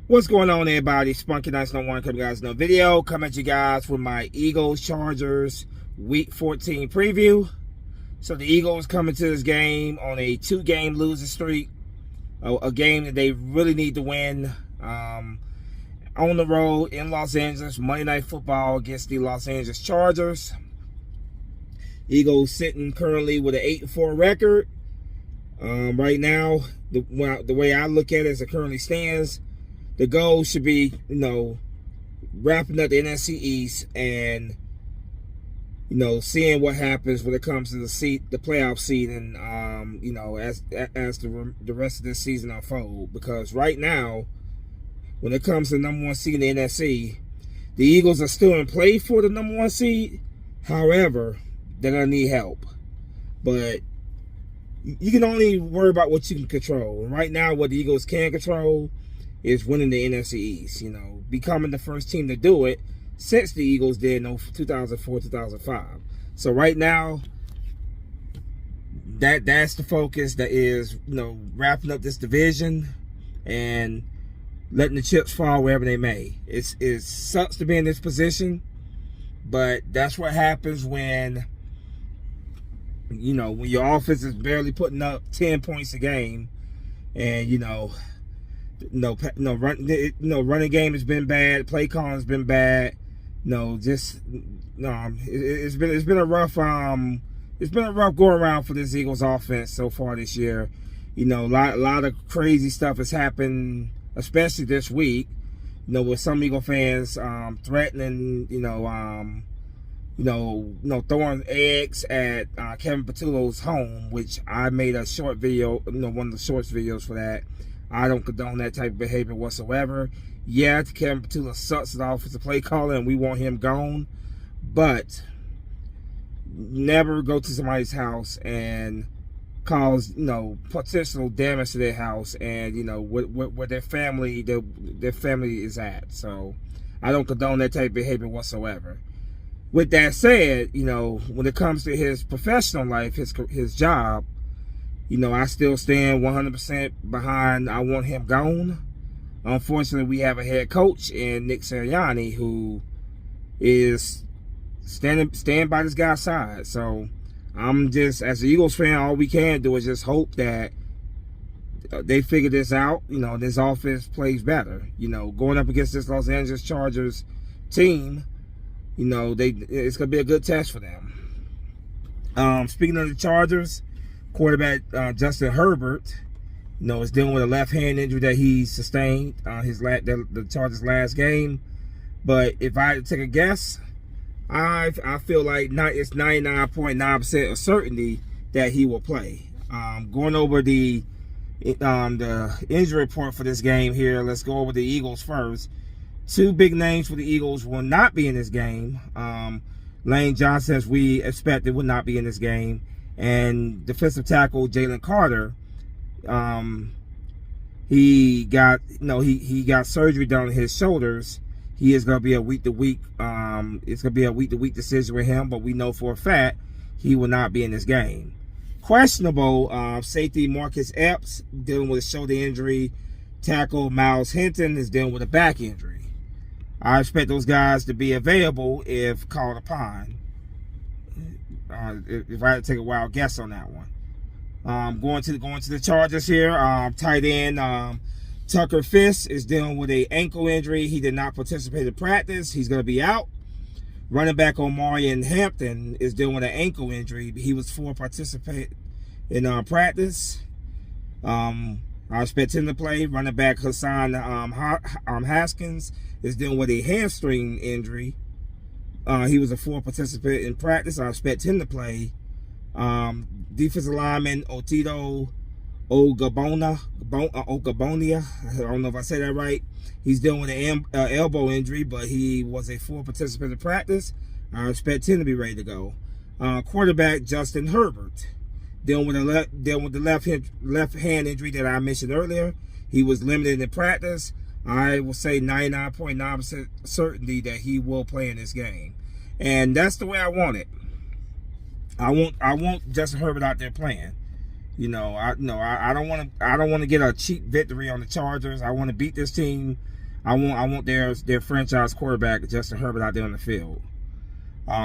What's going on, everybody? Spunky Nice No One coming guys, no video. Come at you guys with my Eagles Chargers Week 14 preview. So the Eagles coming to this game on a 2-game losing streak, a game that they really need to win. On the road in Los Angeles, Monday Night Football against the Los Angeles Chargers. Eagles sitting currently with an 8-4 record. Right now, the way I look at it as it currently stands, the goal should be, wrapping up the NFC East and, seeing what happens when it comes to the playoff seeding, as the rest of this season unfold. Because right now, when it comes to the number one seed in the NFC, the Eagles are still in play for the number one seed. However, they're going to need help. But you can only worry about what you can control. And right now, what the Eagles can control is winning the NFC East, becoming the first team to do it since the Eagles did in 2004, 2005. So right now, that's the focus. That is, wrapping up this division and letting the chips fall wherever they may. It sucks to be in this position, but that's what happens when, when your offense is barely putting up 10 points a game, and running game has been bad. Play calling has been bad. It's been a rough go around for this Eagles offense so far this year. A lot of crazy stuff has happened, especially this week. With some Eagle fans threatening, throwing eggs at Kevin Patullo's home, which I made a short video, one of the shorts videos for that. I don't condone that type of behavior whatsoever. Yeah, Kevin Patullo sucks at the offensive play caller, and we want him gone. But never go to somebody's house and cause, potential damage to their house and, where their family is at. So I don't condone that type of behavior whatsoever. With that said, when it comes to his professional life, his job, I still stand 100% behind. I want him gone. Unfortunately, we have a head coach in Nick Sirianni who is stand by this guy's side. So I'm just, as an Eagles fan, all we can do is just hope that they figure this out. This offense plays better. Going up against this Los Angeles Chargers team, it's gonna be a good test for them. Speaking of the Chargers, quarterback Justin Herbert, is dealing with a left hand injury that he sustained the Chargers' last game. But if I had to take a guess, I feel like it's 99.9% of certainty that he will play. Going over the injury report for this game here, let's go over the Eagles first. Two big names for the Eagles will not be in this game. Lane Johnson, as we expected, will not be in this game. And defensive tackle Jalen Carter, he got surgery done on his shoulders. He is going to be a week-to-week. It's going to be a week-to-week decision with him, but we know for a fact he will not be in this game. Questionable safety Marcus Epps dealing with a shoulder injury. Tackle Miles Hinton is dealing with a back injury. I expect those guys to be available if called upon. If I had to take a wild guess on that one. Going to the Chargers here. Tight end Tucker Fisk is dealing with an ankle injury. He did not participate in practice. He's going to be out. Running back Omarion Hampton is dealing with an ankle injury. He was for participate in practice. I expect him to play. Running back Hassan Haskins is dealing with a hamstring injury. He was a full participant in practice. I expect him to play. Defensive lineman Otito Ogabonia. I don't know if I say that right. He's dealing with an elbow injury, but he was a full participant in practice. I expect him to be ready to go. Quarterback Justin Herbert, dealing with the left hand injury that I mentioned earlier. He was limited in practice. I will say 99.9% certainty that he will play in this game, and that's the way I want it. I want Justin Herbert out there playing. You know, I don't want to get a cheap victory on the Chargers. I want to beat this team. I want their franchise quarterback Justin Herbert out there on the field.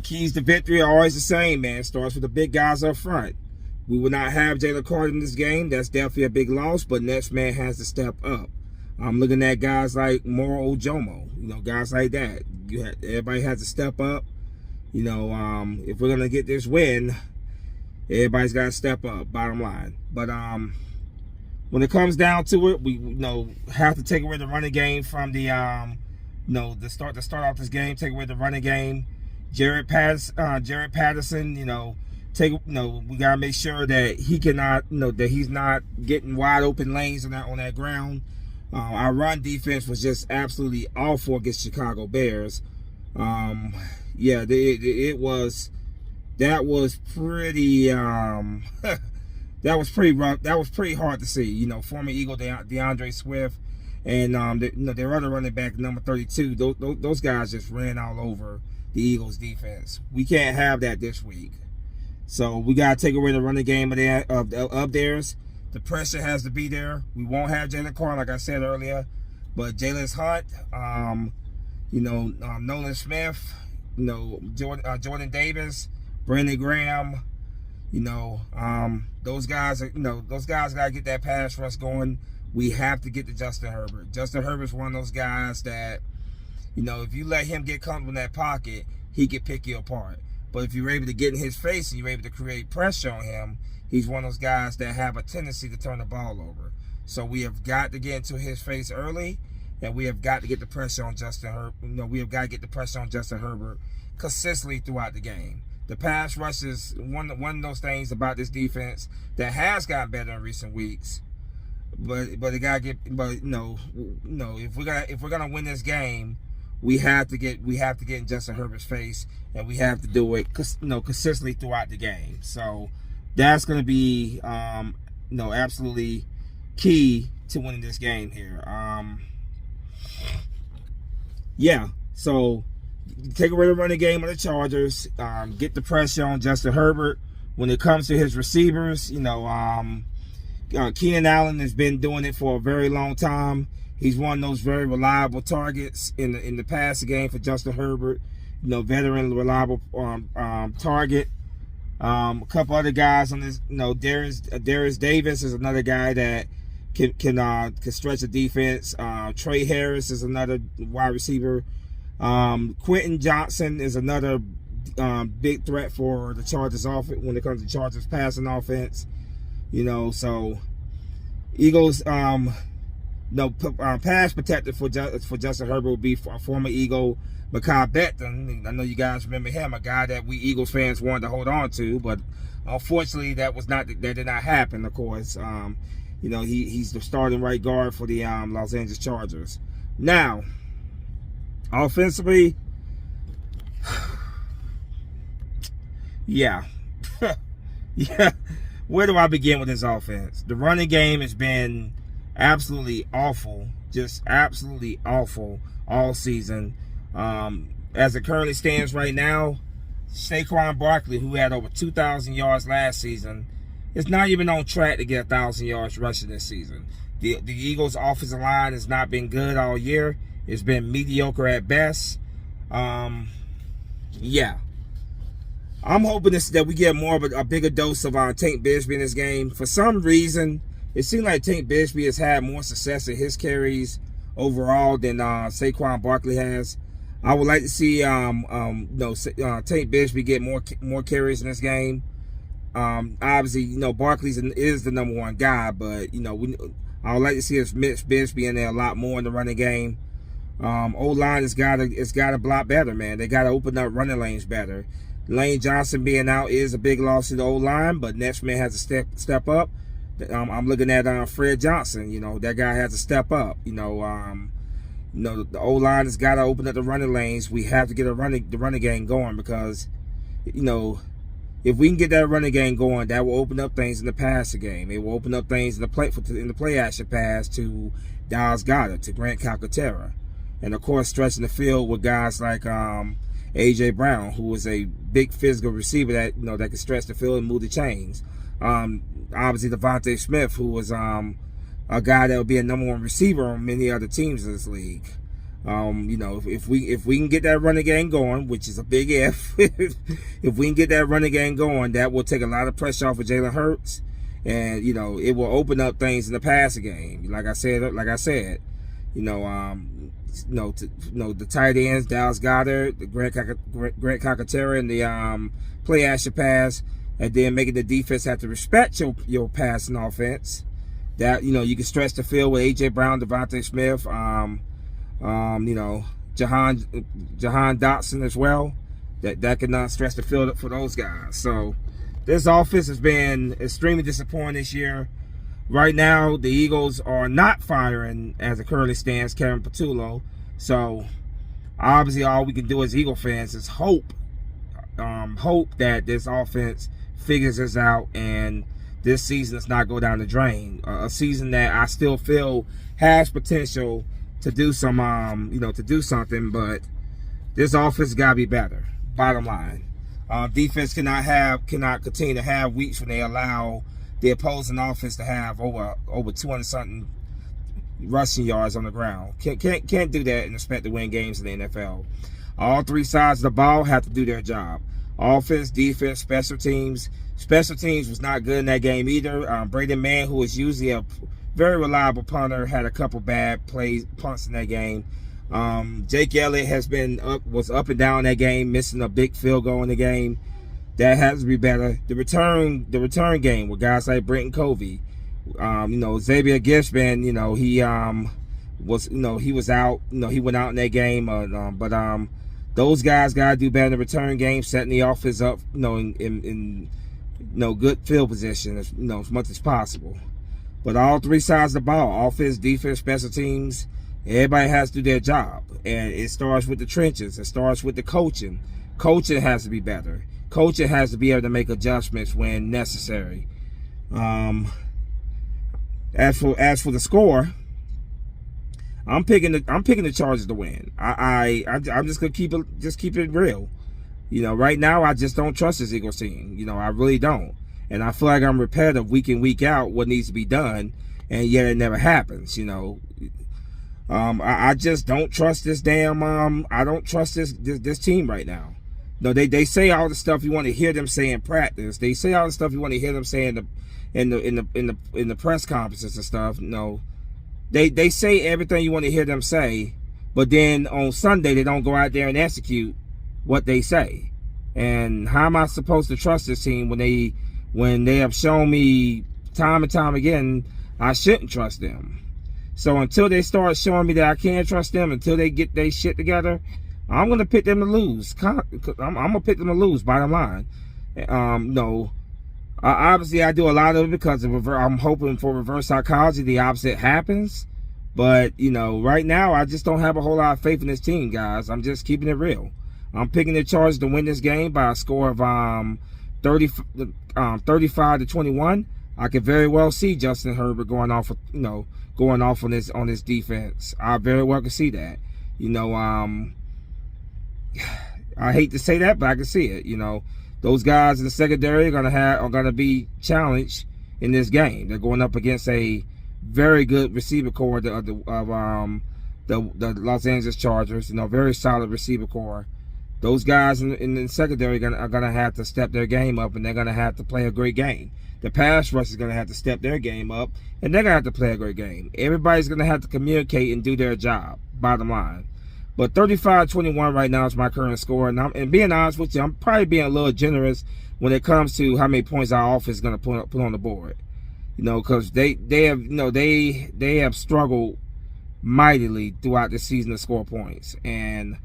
Keys to victory are always the same, man. It starts with the big guys up front. We will not have Jalen Carter in this game. That's definitely a big loss, but next man has to step up. I'm looking at guys like Moro Ojomo, you know, guys like that. Everybody has to step up. You know, if we're gonna get this win, everybody's got to step up. Bottom line. But when it comes down to it, we have to take away the running game from the to start off this game. Take away the running game. Jaret Patterson, we gotta make sure that he cannot, that he's not getting wide open lanes on that ground. Our run defense was just absolutely awful against Chicago Bears. Yeah, it was. That was pretty. That was pretty rough. That was pretty hard to see. You know, former Eagle DeAndre Swift and their other running back, number 32. Those guys just ran all over the Eagles defense. We can't have that this week. So we gotta take away the running game of theirs. The pressure has to be there. We won't have Jalen Carter, like I said earlier, but Jalen Hunt, Nolan Smith, Jordan Davis, Brandon Graham, those guys gotta get that pass rush going. We have to get to Justin Herbert. Justin Herbert's one of those guys that, if you let him get comfortable in that pocket, he can pick you apart. But if you're able to get in his face and you're able to create pressure on him, he's one of those guys that have a tendency to turn the ball over. So we have got to get into his face early, and we have got to get the pressure on Justin Herbert. We have got to get the pressure on Justin Herbert consistently throughout the game. The pass rush is one of those things about this defense that has gotten better in recent weeks. But it gotta get. But if we're gonna win this game, we have to get in Justin Herbert's face, and we have to do it consistently throughout the game. So that's going to be absolutely key to winning this game here. So take away the running game of the Chargers, get the pressure on Justin Herbert. When it comes to his receivers, Keenan Allen has been doing it for a very long time. He's one of those very reliable targets in the passing game for Justin Herbert. Veteran, reliable target. A couple other guys on this. Darius Davis is another guy that can stretch the defense. Trey Harris is another wide receiver. Quentin Johnson is another big threat for the Chargers offense when it comes to Chargers passing offense. So Eagles. Pass protector for Justin Herbert will be for former Eagle Mekhi Becton. I know you guys remember him, a guy that we Eagles fans wanted to hold on to, but unfortunately that did not happen. Of course, he's the starting right guard for the Los Angeles Chargers. Now, offensively, yeah. Where do I begin with this offense? The running game has been absolutely awful, just absolutely awful all season. As it currently stands right now, Saquon Barkley, who had over 2,000 yards last season, is not even on track to get 1,000 yards rushing this season. The Eagles' offensive line has not been good all year. It's been mediocre at best. I'm hoping that we get more of a bigger dose of Tank Bigsby in this game. For some reason, it seems like Tank Bigsby has had more success in his carries overall than Saquon Barkley has. I would like to see Tank Bigsby get more carries in this game. Obviously, Barkley is the number one guy, but I would like to see Mitch Bigsby in there a lot more in the running game. O-line has got to block better, man. They got to open up running lanes better. Lane Johnson being out is a big loss to the O-line, but next man has to step up. I'm looking at Fred Johnson. That guy has to step up. The O-line has got to open up the running lanes. We have to get the running game going because, if we can get that running game going, that will open up things in the passing game. It will open up things in the play action pass to Dallas Goedert, to Grant Calcaterra, and of course stretching the field with guys like A.J. Brown, who is a big physical receiver that that can stretch the field and move the chains. Obviously Devontae Smith, who was a guy that would be a #1 receiver on many other teams in this league. If we can get that running game going, which is a big if, if we can get that running game going, that will take a lot of pressure off of Jalen Hurts, and it will open up things in the passing game. Like I said, the tight ends, Dallas Goedert, the Grant Calcaterra, and the play action pass, and then making the defense have to respect your passing offense. That you can stretch the field with AJ Brown, Devontae Smith, Jahan Dotson as well. That can stretch the field up for those guys. So this offense has been extremely disappointing this year. Right now, the Eagles are not firing, as it currently stands, Kevin Patullo. So obviously, all we can do as Eagle fans is hope that this offense figures us out and this season does not go down the drain. A season that I still feel has potential to do some, to do something, but this offense got to be better. Bottom line, defense cannot continue to have weeks when they allow the opposing offense to have over 200 something rushing yards on the ground. Can't do that and expect to win games in the NFL. All three sides of the ball have to do their job. Offense, defense, special teams. Special teams was not good in that game either. Braden Mann, who is usually a very reliable punter, had a couple bad punts in that game. Jake Elliott was up and down that game, missing a big field goal in the game. That has to be better. The return game with guys like Brenton Covey, Xavier Gishman, he was out. He went out in that game. But those guys gotta do better in the return game, setting the offense up, in good field position, as much as possible. But all three sides of the ball, offense, defense, special teams, everybody has to do their job. And it starts with the trenches. It starts with the coaching. Coaching has to be better. Coaching has to be able to make adjustments when necessary. As for the score, I'm picking the Chargers to win. I'm just gonna keep it real. Right now I just don't trust this Eagles team. I really don't. And I feel like I'm repetitive week in, week out what needs to be done, and yet it never happens. I just don't trust this damn. I don't trust this team right now. They say all the stuff you want to hear them say in practice. They say all the stuff you want to hear them say in the press conferences and stuff. They say everything you want to hear them say, but then on Sunday they don't go out there and execute what they say. And how am I supposed to trust this team when they have shown me time and time again I shouldn't trust them? So until they start showing me that I can trust them, until they get their shit together, I'm going to pick them to lose. I'm going to pick them to lose, bottom line. Obviously I do a lot of it because I'm hoping for reverse psychology. The opposite happens. But, right now I just don't have a whole lot of faith in this team, guys. I'm just keeping it real. I'm picking the Chargers to win this game by a score of 35-21. I could very well see Justin Herbert going off on this defense. I very well could see that. I hate to say that, but I can see it. Those guys in the secondary are gonna be challenged in this game. They're going up against a very good receiver core of the Los Angeles Chargers. Very solid receiver core. Those guys in the secondary are gonna have to step their game up, and they're gonna have to play a great game. The pass rush is gonna have to step their game up, and they're gonna have to play a great game. Everybody's gonna have to communicate and do their job. Bottom line. But 35-21 right now is my current score, and being honest with you, I'm probably being a little generous when it comes to how many points our offense is going to put on the board. Because they have struggled mightily throughout the season to score points, and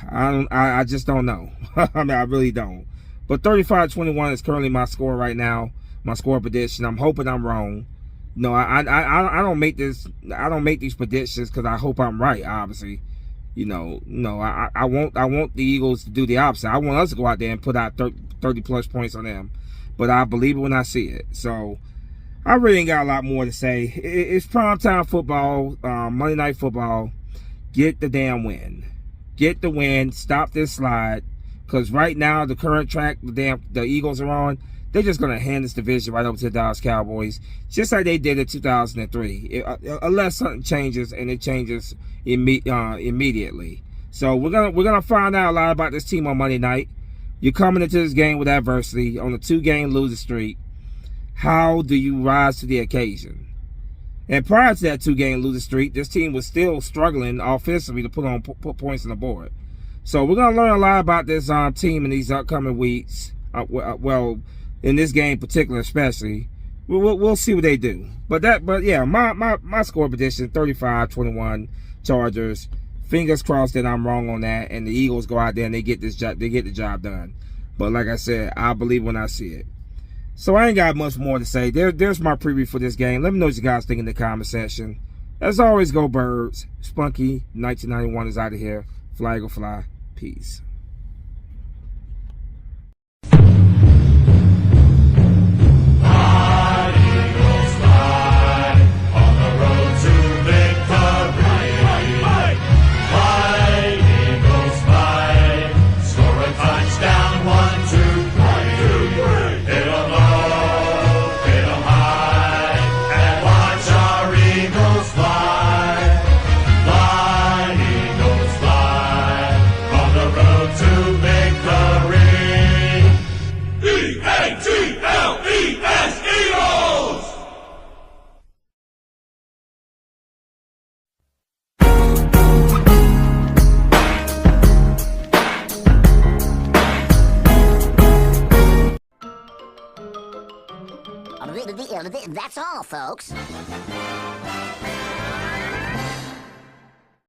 I just don't know. I really don't. But 35-21 is currently my score right now, my score prediction. I'm hoping I'm wrong. I don't make these predictions because I hope I'm right. Obviously. I want the Eagles to do the opposite. I want us to go out there and put out 30 plus points on them, but I believe it when I see it. So I really ain't got a lot more to say. It's primetime football, Monday Night Football. Get the damn win. Get the win. Stop this slide, because right now the current track the Eagles are on, they're just going to hand this division right over to the Dallas Cowboys, just like they did in 2003, unless something changes, and it changes immediately. So we're gonna find out a lot about this team on Monday night. You're coming into this game with adversity on a 2-game losing streak. How do you rise to the occasion? And prior to that 2-game losing streak, this team was still struggling offensively to put points on the board. So we're gonna learn a lot about this team in these upcoming weeks. Well, in this game in particular, especially, we'll see what they do. But yeah, my score prediction: 35-21 Chargers. Fingers crossed that I'm wrong on that, and the Eagles go out there and they get the job done. But like I said, I believe when I see it. So I ain't got much more to say. There's my preview for this game. Let me know what you guys think in the comment section. As always, go Birds. Spunky 1991 is out of here. Fly go fly. Peace. That's all, folks.